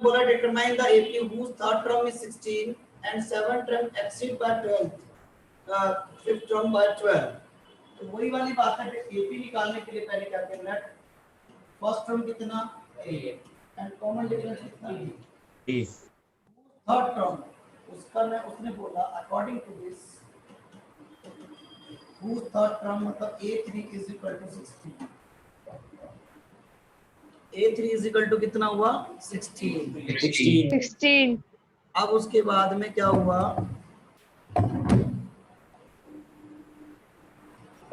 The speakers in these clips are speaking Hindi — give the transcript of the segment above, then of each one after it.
बोला determine the AP whose third term is 16 and seventh term exceed by 12, fifth term by 12. तो वही वाली बात है कि AP निकालने के लिए पहले क्या करना है, फर्स्ट टर्म कितना A एंड कॉमन डिफरेंस कितना B, थर्ड टर्म उसका मैं उसने बोला according to this whose third term मतलब A3 is equal to 16, A3 is equal to कितना हुआ 16। 16 अब उसके बाद में क्या हुआ,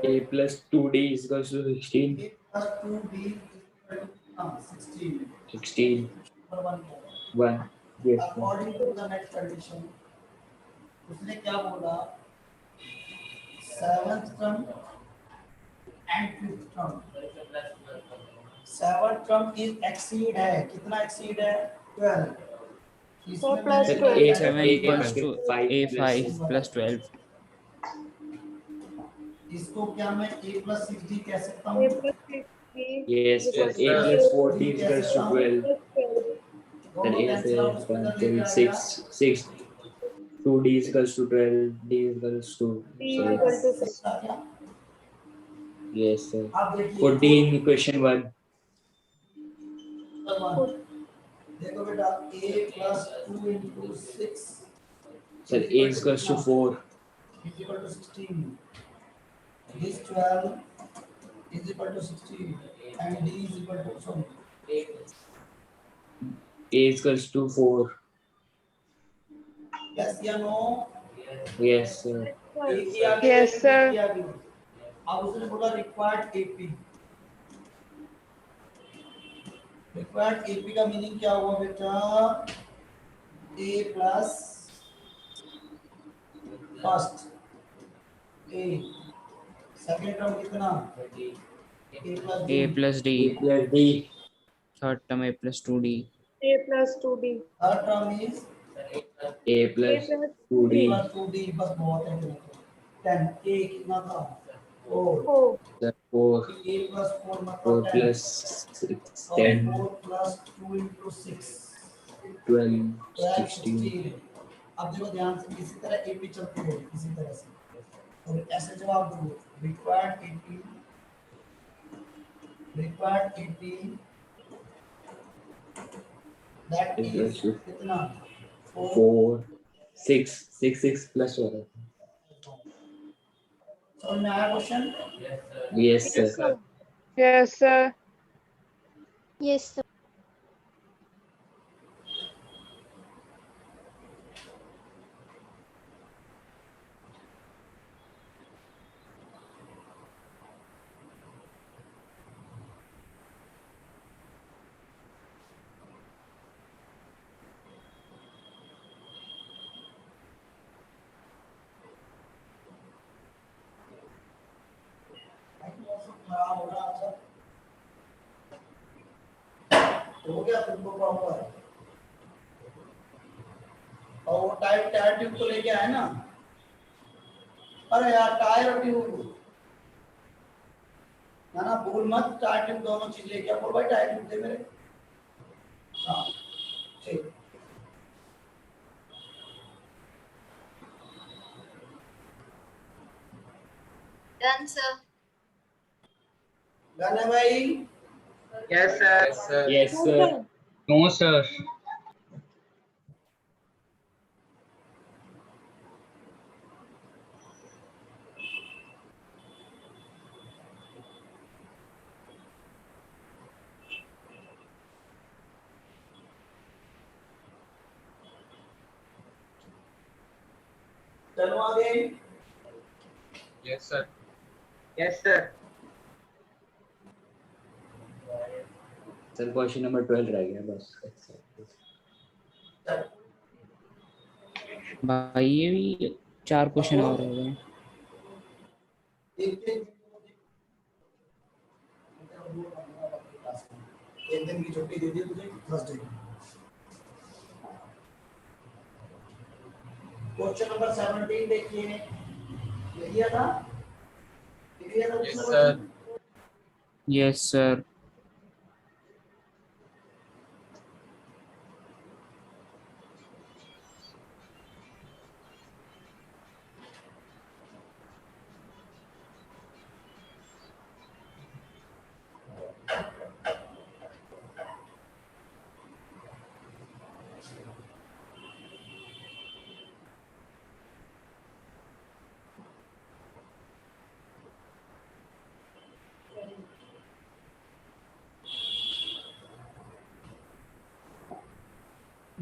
A plus 2D is equals to 16. A plus 2B is equal to 16, 16. और 1. Yes. According to the next condition उसने क्या बोला, seventh term and fifth term, seventh term is exceed है, कितना एक्सीड है 12, 4 plus 12 A7 equals to A5 plus 12. इसको क्या मैं A plus 6D कह सकता A हूँ, plus 16 Yes. A plus 14 equals to 12. Then A cancel out उसको is इधर लेके आ 6. 2D is equals to 12. D is equals to D is equal to 6. आ गया। yes sir. अब देखिए 14 question 1. देखो बेटा A plus 2 into 6 Sir A is equals to 4. is equal to 16, this 12 is equal to 16 and D is equal to sorry A is equals to 4. yes या no, Yes sir. A की आगे Yes, sir. B की आगे। अब उसने बोला रिक्वायर्ड AP, रिक्वायर्ड AP का मीनिंग क्या हुआ बेटा, A plus first A, second term कितना A plus A plus D. A plus D. Third term A plus 2D. A plus 2D. Third term is A plus A plus 2D. Plus 2D, बस बहुत है 10, A कितना था 4, 4. Sir 4. A plus 4 4 मतलब 10 plus 6, और 10, 4 plus 2 into 6 12, 12 16. 16। अब देखो ध्यान से इसी तरह AP चलती रहेगी इसी तरह से, और ऐसे जवाब दो, रिक्वायर्ड AP that is कितना 4 4, 6 plus 1. समझ में आया question, Yes sir. Yes, sir. Yes, sir. मौसम खराब हो रहा है, हो गया तुमको प्रॉपर, और वो टायर ट्यूब तो लेके आए ना, अरे यार टायर और ट्यूब ना भूल मत, टायर ट्यूब दोनों चीज लेके आओ, बोल भाई टायर ट्यूब दे मेरे, हाँ ठीक, Done, sir. गाना भाई Yes, sir. Yes sir. No, sir. चलो आगे, Yes, sir. Yes, sir. Sir question number 12 रह गया बस. भाई ये भी 4 क्वेश्चन और रह गए. एक दिन की छुट्टी दे दी तुझे थर्सडे की। क्वेश्चन नंबर 17 देखिए, ये दिया था, ये दिया था Yes, sir. Yes sir.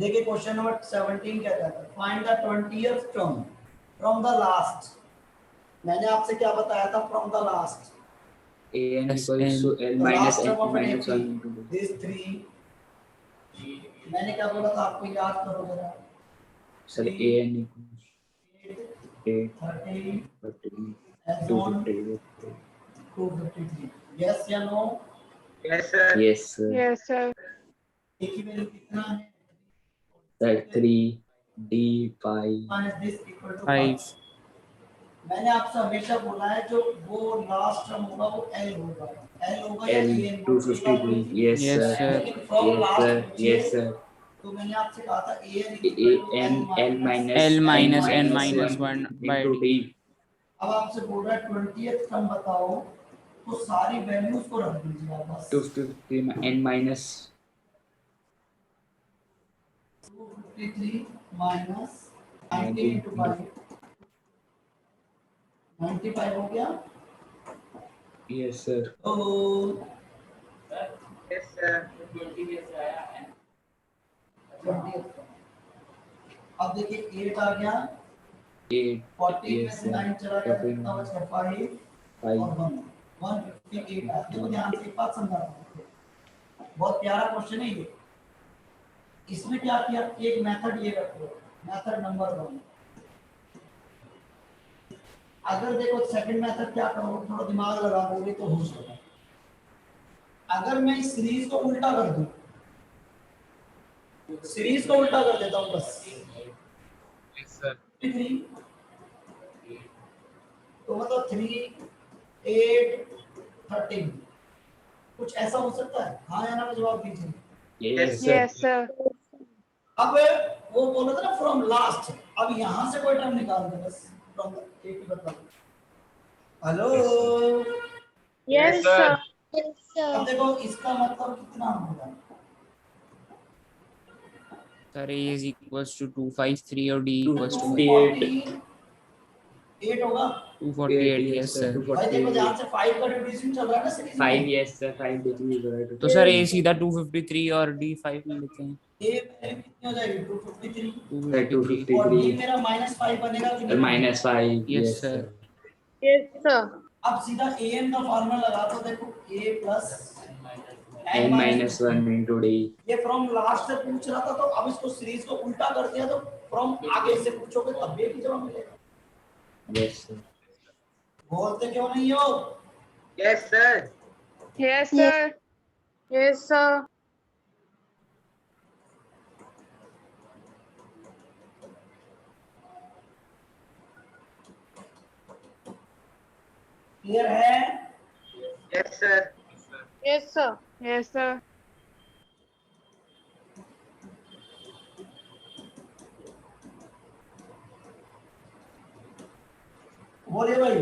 देखिए क्वेश्चन नंबर 17 कहता है find the 20th term from the last. मैंने आपसे क्या बताया था from the last? an Yes, equals to and n The minus last n term of an minus 1 AP, into d. these three, मैंने क्या बोला था आपको याद करो जरा। Sir, an equals 8, 13 13, and 250. 253। Yes या no? Yes, sir. Yes, sir. Yes, sir. एक ही वैल्यू कितना है? Sir, 3, d, pi. Minus this equal to 5. मैंने आपसे हमेशा बोला है जो वो लास्ट टर्म होगा वो L होगा। L होगा या L, AN 253. Yes, Yes, sir. sir. लेकिन from Yes, last sir. पूछिए Yes, sir. तो मैंने आपसे कहा था AN N, L minus L minus n n minus 1 by into d. d. अब आपसे बोल रहा है 20th टर्म बताओ तो सारी वैल्यूज को रख दीजिए आप बस। 253 n minus 253 minus 90 into 5 95 हो गया। yes, sir. तो Yes, sir. 20th अब देखिए 8 आ गया 8, 14 में yes, से sir. 9 चला गया तो कितना बच गया 5 और 5. 1 158 आ देखो ध्यान से एक बात समझा बहुत प्यारा क्वेश्चन है ये। इसमें क्या किया एक मेथड ये रखो मेथड नंबर 1। अगर देखो सेकंड मेथड क्या करो थोड़ा दिमाग लगा दोगे तो हो सकता है। अगर मैं इस सीरीज को उल्टा कर दूं सीरीज को उल्टा कर देता हूं बस Yes, sir. 3 तो मतलब 3 8 13 कुछ ऐसा हो सकता है हाँ या ना में जवाब दीजिए। Yes, sir. Yes, sir. अब वो बोला था ना फ्रॉम लास्ट अब यहां से कोई टर्म निकाल दे बस फ्रॉम एक बता hello Yes, sir. sir. Yes, अब sir. देखो इसका मतलब कितना होगा Sir, A is equals to 253 or D equals to 258. 8 होगा 248. Yes, sir. भाई देखो 248. ध्यान से 5 का डिवीजन चल रहा है ना series 5, yes, sir. 5 degree right. तो सर A सीधा 253 और D 5 में लेते हैं। ए वैल्यू कितनी हो जाएगी 253 Sir, 253. और डी 253. मेरा -5 बनेगा कि नहीं? Minus 5. Yes, Yes, sir. sir. Yes, sir. अब सीधा an का फार्मूला लगा तो देखो a plus N minus 1 into d. ये फ्रॉम लास्ट से पूछ रहा था तो अब इसको सीरीज को उल्टा कर दिया तो फ्रॉम आगे से पूछोगे तब भी एक ही जवाब मिलेगा। Yes, sir. बोलते क्यों नहीं हो? Yes, sir. Yes, Yes. sir. Yes, sir. Clear है? Yes, sir. Yes, sir. Yes, sir. बोलिए भाई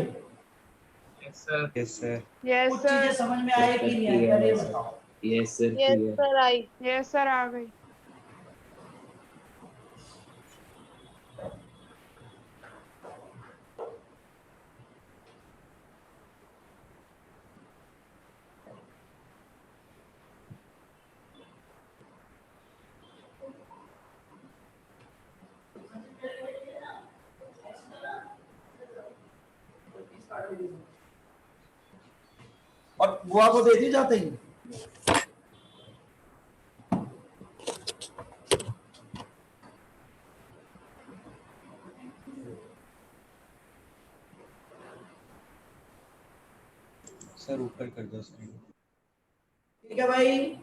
Yes, sir. Yes, sir. Yes, कुछ चीजें sir. समझ में आई कि नहीं आई पहले ये बताओ। Yes, sir. Yes, Clear. sir. Yes, sir. आ गई। और बुआ को दे दी जाते ही सर ऊपर कर दो स्क्रीन। ठीक है भाई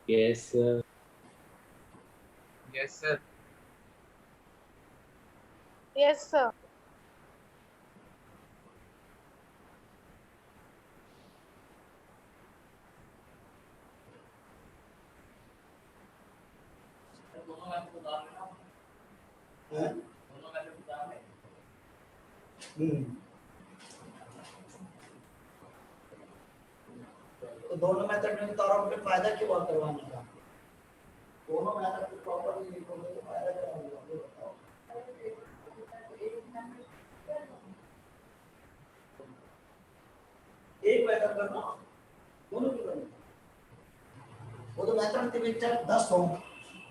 Yes, sir. Yes, sir. Yes, sir. तो दोनों मेथड में तो आपको फायदा क्यों हुआ करवाने का? दोनों मेथड को प्रॉपर्ली लिखोगे तो फायदा क्या होगा ये बताओ। एक मेथड करना दोनों की करना वो तो मैथमेटिक्स 10 हो,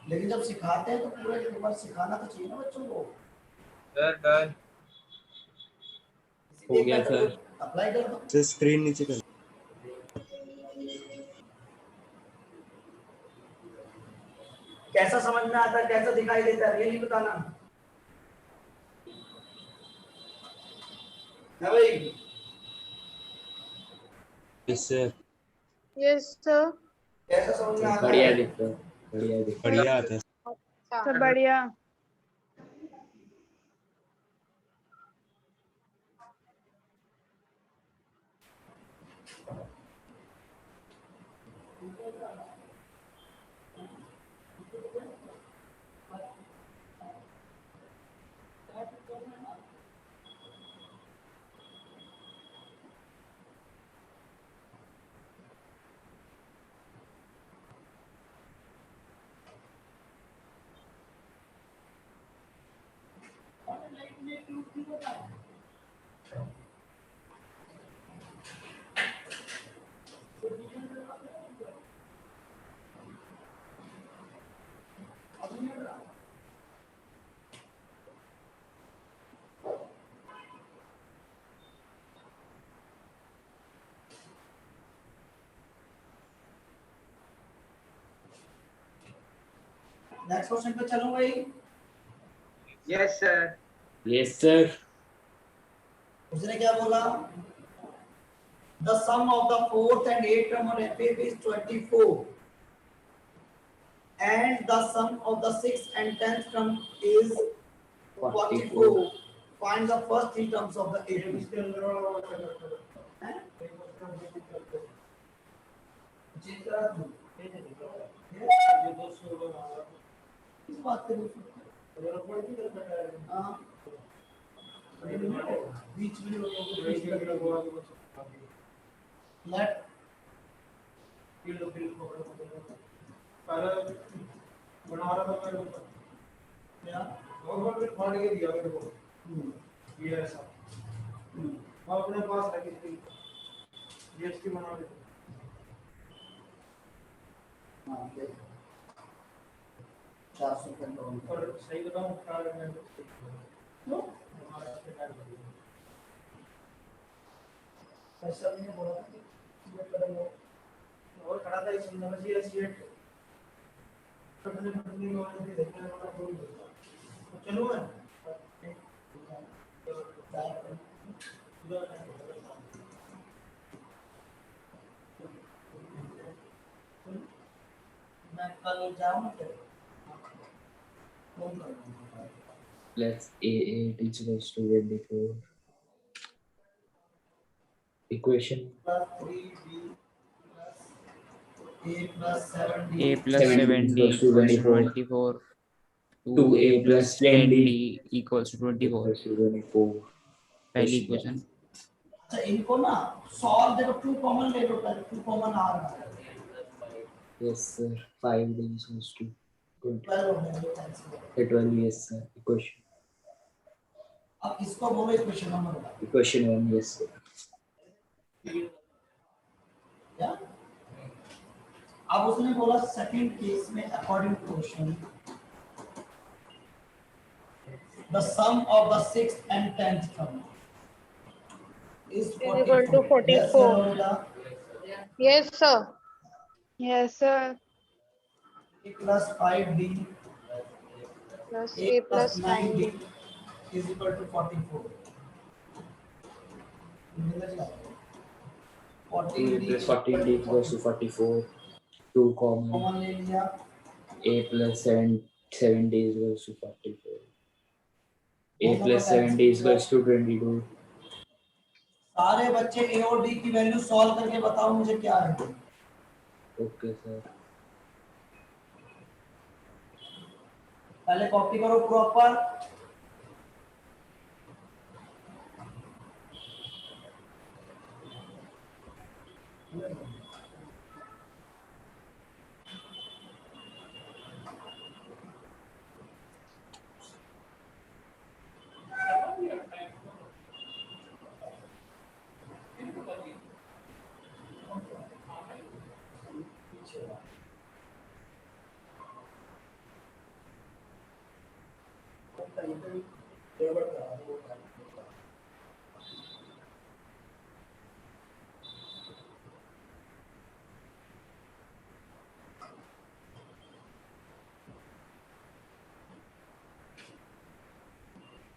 लेकिन जब सिखाते हैं तो पूरा एक बार सिखाना तो चाहिए ना बच्चों को। Sir done. हो गया सर। अप्लाई कर दो। सर स्क्रीन नीचे कर। कैसा समझ में आता है, कैसा दिखाई देता है, रियली बताना है भाई। Yes sir. Yes sir. कैसा समझ में आता बढ़िया है? दिख रहा है, बढ़िया दिख रहा बढ़िया आता है। सब बढ़िया। नेक्स्ट क्वेश्चन पे चलो भाई। Yes sir. है। Yes sir. उसने क्या बोला? The sum of the fourth and eighth term on FF is 24, and the sum of the sixth and tenth term is 44. Find the first three terms of the AP. हैं? चेक करा तू। किस बात पे हाँ बीच में लेट बना रहा था मैं क्या और फिर फाड़ के दिया मेरे को ये ऐसा मैं अपने पास रखी थी जीएसटी बना रहे थे हाँ देख 400 का लोन और सही बताऊं क्या मैं क्यों पैसा नहीं बोला था कि ये करेंगे और खड़ा था इस नंबर जी एसीएट अपने कंपनी में वाले के देखने वाला कोई तो चलो मैं मैं कल जाऊँ फिर फोन करूँगा Plus A8 is equals to 24. Equation plus 3b plus a plus 7d A plus 7D 7D equals to equals to 24. 24. 2A plus 10D 10D equals to 24. equals to 24. पहली इक्वेशन। अच्छा इनको ना सॉल्व देखो 2 कॉमन ले लो पहले 2 कॉमन आ रहा है Yes sir. 5D is equals to 20. 12 हो गया कैंसिल 12 yes sir. Equation. अब इसको बोलो equation number 1 Equation 1 yes sir. क्या अब उसने बोला सेकंड केस में according to question the sum of the sixth and tenth term is equal to 44. Yes sir. Yes sir. a plus 5d Plus a A plus plus 9d 9D. is equal to 44 14d Plus 14D equals to 44. 2 common. Common ले लिया A plus 7D is equals to 44. A plus 7D is equals to 22. सारे बच्चे ए और डी की वैल्यू सॉल्व करके बताओ मुझे क्या है Okay sir. पहले कॉपी करो प्रॉपर ये तो गड़बड़ कर रहा है वो।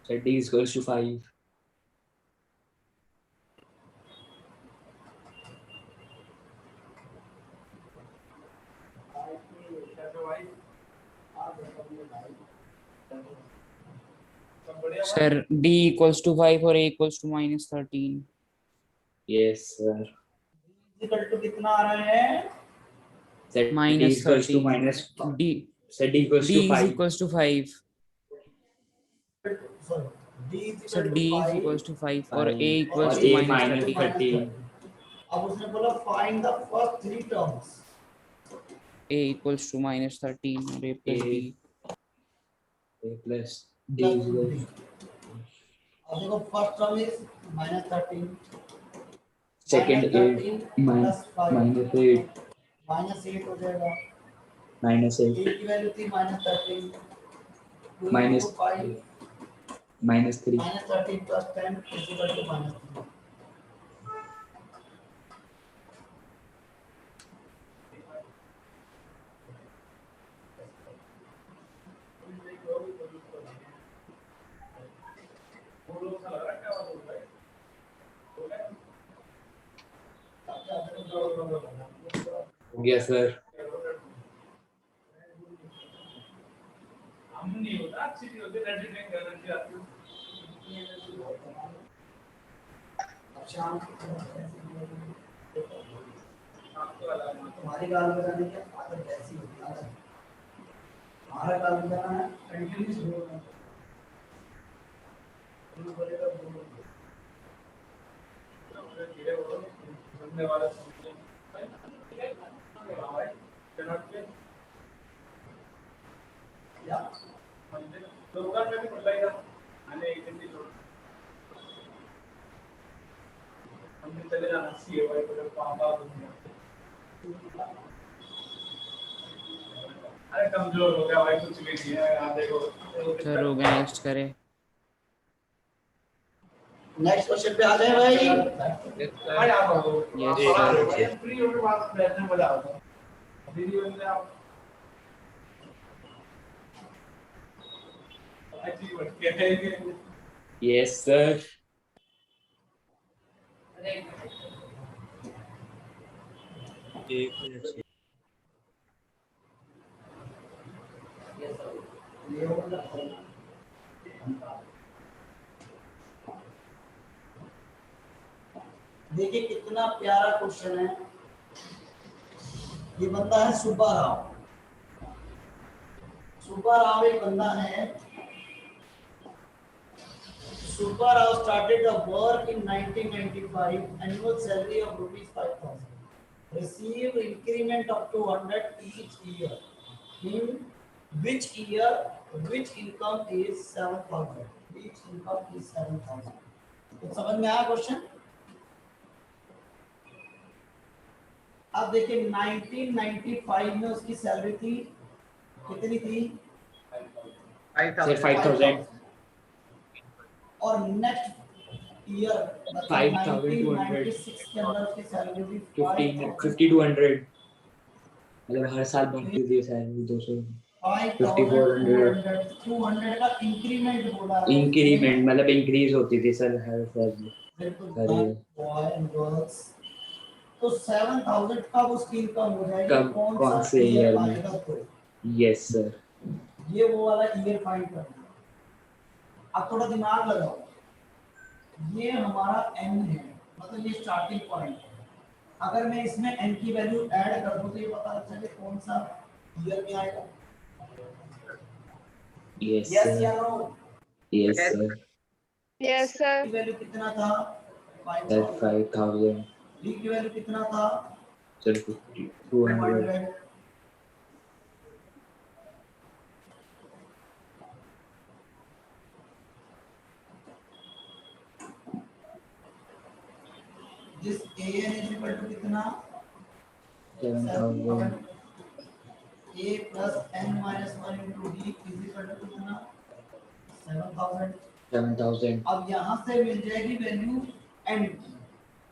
So D is equals to 5. सब बढ़िया बात। Sir, D equals to 5 or A equals to minus 13. Yes, sir. Equal to कितना आ रहा है? Set D Minus is equals to 13. minus. D Set D equals to D is 5. equals to 5. Sorry, D is Sir, equal D to is 5 equals to 5 or A और equals और to A minus minus 13. 13. अब उसने बोला find the first three terms. A equals to minus 13 or A plus A. B. A plus D is equals. अब देखो first term is -13, Second A minus 8. -8 हो जाएगा। Minus A 8. की वैल्यू थी -13, Minus 5 minus 3. -13 plus 10 is equal to -3। हो गया सर। तुम्हारी गाल बजाने की आदत ऐसी होती है। हमारा गाल बजाना है कंटिन्यूस बोलना। तुम बोलेगा बोलो। धीरे बोलो, सुनने वाला सुनते हैं। या लोगों में भी पढ़ाएगा आने एक दिन भी छोड़ हमने चले जाना सीए वाई पर पापा दुनिया अरे कमजोर हो गया भाई कुछ भी नहीं है आप देखो सर हो गया नेक्स्ट करें। नेक्स्ट क्वेश्चन पे आ जाए भाई। भाई आप आओ Yes, ये फ्री होके बात बैठने में मजा आता है दीदी बंदे आप अच्छी बात कहते हैं Yes sir. देखिए कितना प्यारा क्वेश्चन है। ये बंदा है सुब्बा राव। सुब्बा राव एक बंदा है। Subba Rao started the work in 1995. Annual salary of rupees 5,000. Received increment of 200 each year. In which year, which income is 7,000? Which income is 7,000? तो समझ में आया क्वेश्चन? अब देखिए 1995 में उसकी सैलरी थी कितनी थी? 5,000. और नेक्स्ट ईयर 1996 के अंदर उसकी सैलरी थी 5200 मतलब हर साल बढ़ती थी सैलरी 200 5400 200 का इंक्रीमेंट बोला है। इंक्रीमेंट मतलब इंक्रीज होती थी सर हर साल। बिल्कुल बॉय एंड गर्ल्स। तो 7000 का उसकी इनकम हो जाएगी कब कौन सा से ईयर में? आएगा तो यस सर। ये वो वाला ईयर फाइंड करना। अब थोड़ा दिमाग लगाओ। ये हमारा n है मतलब ये स्टार्टिंग पॉइंट है। अगर मैं इसमें n की वैल्यू ऐड कर दूं तो ये पता चले कौन सा ईयर में आएगा। यस यस या sir. No? Yes sir. Yes, sir. की वैल्यू कितना था? सर 5000 d की वैल्यू कितना था? सर 200 जिस an is equal to कितना? 7000 a plus n minus 1 into d is equal to कितना? 7,000। 7,000. अब यहाँ से मिल जाएगी वैल्यू एंड की।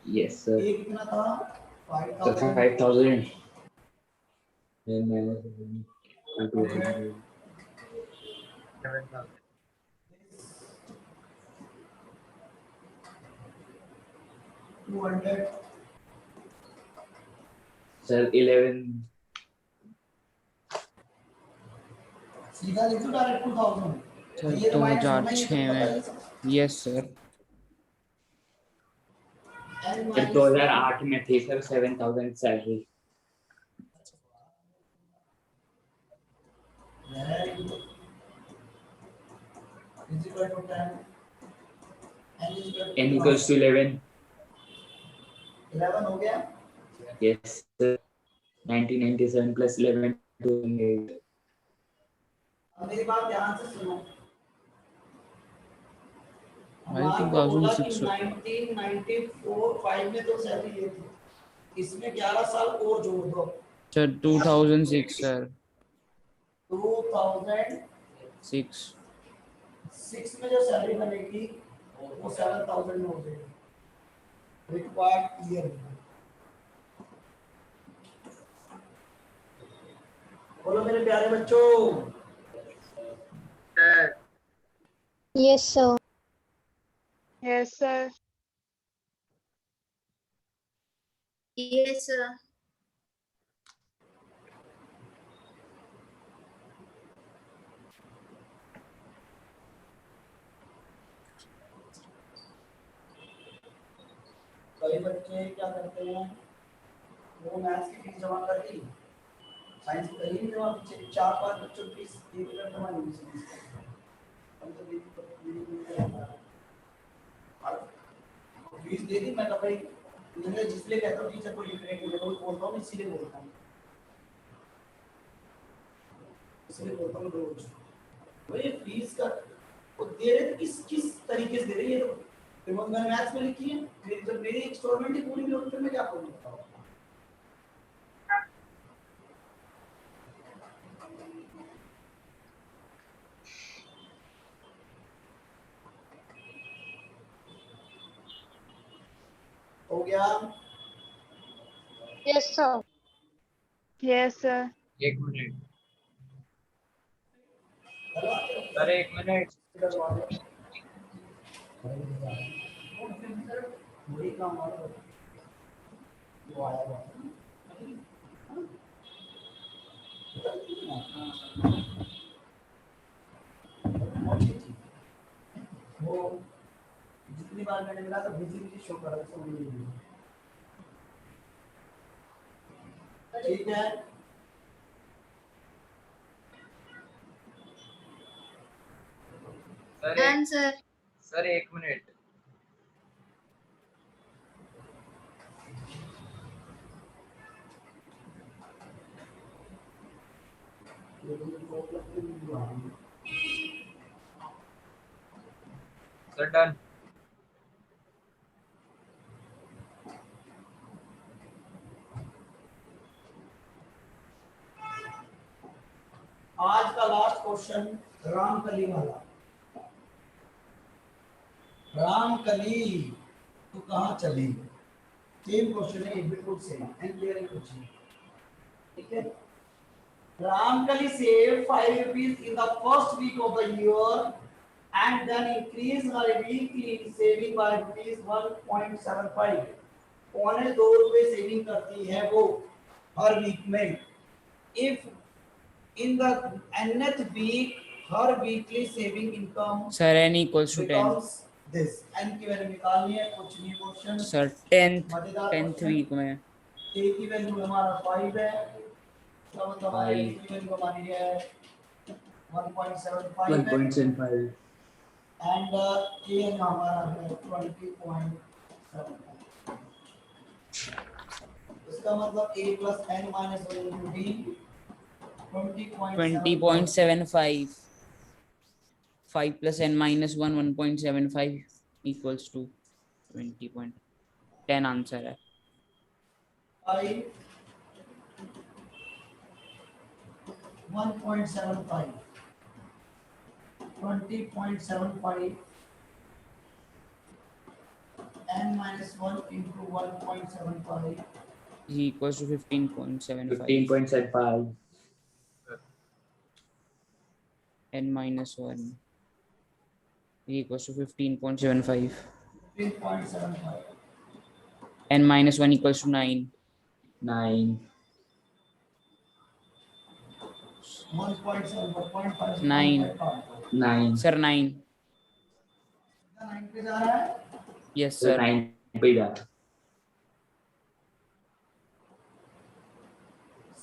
Yes, sir. ये कितना था? So 5,000। 5,000. Then minus 200. 7,000. Two hundred. Sir, 11. सीधा लिख दो डायरेक्ट 2000। सर ये तो माइनस होना ही 2006 है, में। पता ही है। Yes sir. N फिर minus 2008 में थी sir 7,000 salary. very good. Is equal to 10. N is equal to N equals to 11. 11 हो गया। Yes, sir. 1997 plus 11 28. अब मेरी बात ध्यान से सुनो। भाई हमारे को बोला कि 2006 1994-5 में तो सैलरी ये थी, इसमें 11 साल और जोड़ दो। सर 2006 सर 2006 6 में जो सैलरी बनेगी वो 7,000 में हो जाएगी रिक्वायर्ड ईयर। बोलो मेरे प्यारे बच्चों। Sir. Yes, sir. Yes, sir. Yes, sir. कई बच्चे क्या करते हैं, वो मैथ्स की फीस जमा कर दी, साइंस की कहीं नहीं जमा, पीछे 4-5 बच्चों की फीस 1 लाख जमा नहीं हुई। हम तो फीस दे दी, मैं तो भाई मैंने जिसलिए कहता हूँ टीचर को लिखने के लिए बोलता हूँ, इसीलिए बोलता हूँ, इसलिए बोलता हूँ रोज भाई फीस का वो दे रहे थे, किस तरीके से दे रहे हैं। ये तो मैंने मैथ्स में लिखी है, जब मेरी इंस्टॉलमेंट ही पूरी नहीं होती तो मैं क्या करूँगा। हो गया। Yes, sir. Yes, sir. एक मिनट सर, एक मिनट। वही काम वाला वो आया हुआ वो जितनी बार मैंने मिला तो बिजी शो कर रहा था, समझ नहीं आया। ठीक है, सर Done, sir. सर एक मिनट। Sir done. आज का लास्ट क्वेश्चन रामकली वाला। रामकली तो कहाँ चली? सेम क्वेश्चन है, बिल्कुल सेम एंड क्लियर है कुछ नहीं। ठीक है, Ramkali saved 5 rupees in the first week of the year and then increased her weekly saving by rupees 1.75. पौने 2 रुपए सेविंग करती है वो हर वीक में। If in the nth week her weekly saving income sir n equals to 10 becomes this, n की वैल्यू निकालनी है, कुछ नहीं क्वेश्चन। सर 10th वीक में a की वैल्यू हमारा 5 है, तो मतलब हमारी की वैल्यू हमारी है 1.75 है 1.75. एंड a हमारा है 20.75। इसका मतलब a plus n minus 1 into d 20.75 5 plus n minus 1 1.75 equals to 20.10 answer है। 1.75 20.75 n minus 1 into 1.75 is equals to 15.75. 15.75. N minus 1 is equals to 15.75. 15.75 N minus 1 equals to 9. 9. 1.75 9. 9. Sir, 9. 9 पे जा रहा है Yes, सर sir. 9 पे जा.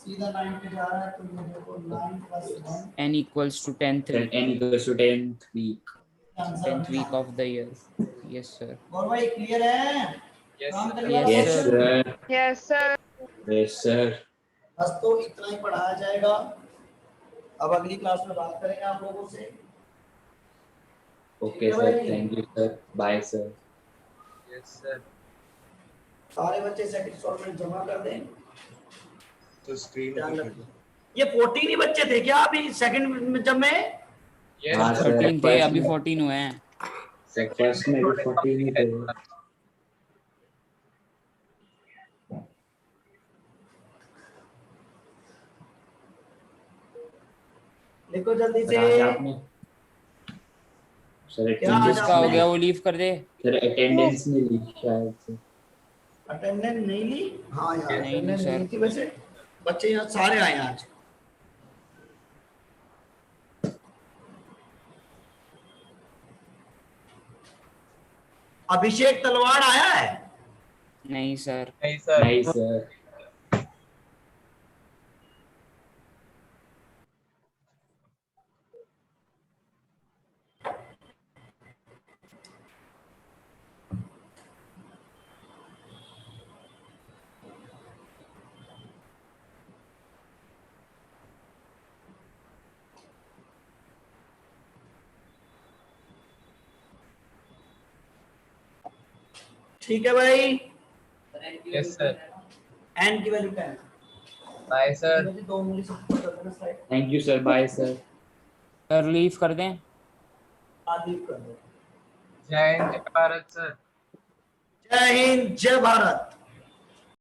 सीधा 9 पे जा रहा है तो ये देखो 9 plus 1 N equals to 10th Then week. n equals to 10th week. Answer 10th week of the year. Yes, sir. और भाई क्लियर है Yes, काम sir. करने वाला Yes, Yes, question sir. Yes, sir. Yes, sir. बस तो इतना ही पढ़ाया जाएगा अब अगली क्लास में बात करेंगे आप लोगों से Okay, sir. Thank you, sir. Bye, sir. Yes, sir. सारे बच्चे सेट इंस्टॉलमेंट जमा कर दें तो स्क्रीन ध्यान रखिए ये 14 ही बच्चे थे क्या अभी सेकंड जब में Yes, हाँ, sir. 13 थे, first अभी में- 14 हुए हैं. फर्स्ट में भी 14 ही थे. लिखो जल्दी सर आज से आपने सर क्या आज जिसका हो आपने- गया वो लीव कर दे. सर अटेंडेंस में ली शायद से. अटेंडेंस नहीं ली हाँ यार नहीं, अटेंडेंस सर. नहीं थी वैसे बच्चे यहाँ सारे आए हैं आज अभिषेक तलवार आया है नहीं सर. नहीं सर. नहीं सर. ठीक है भाई Yes, sir. एन की वैल्यू क्या है Bye, sir. मुझे दो उंगली से ऊपर कर देना slide thank you sir. Bye sir. Sir leave कर दें. आदि कर दो जय हिंद, जय भारत, sir. जय हिंद जय भारत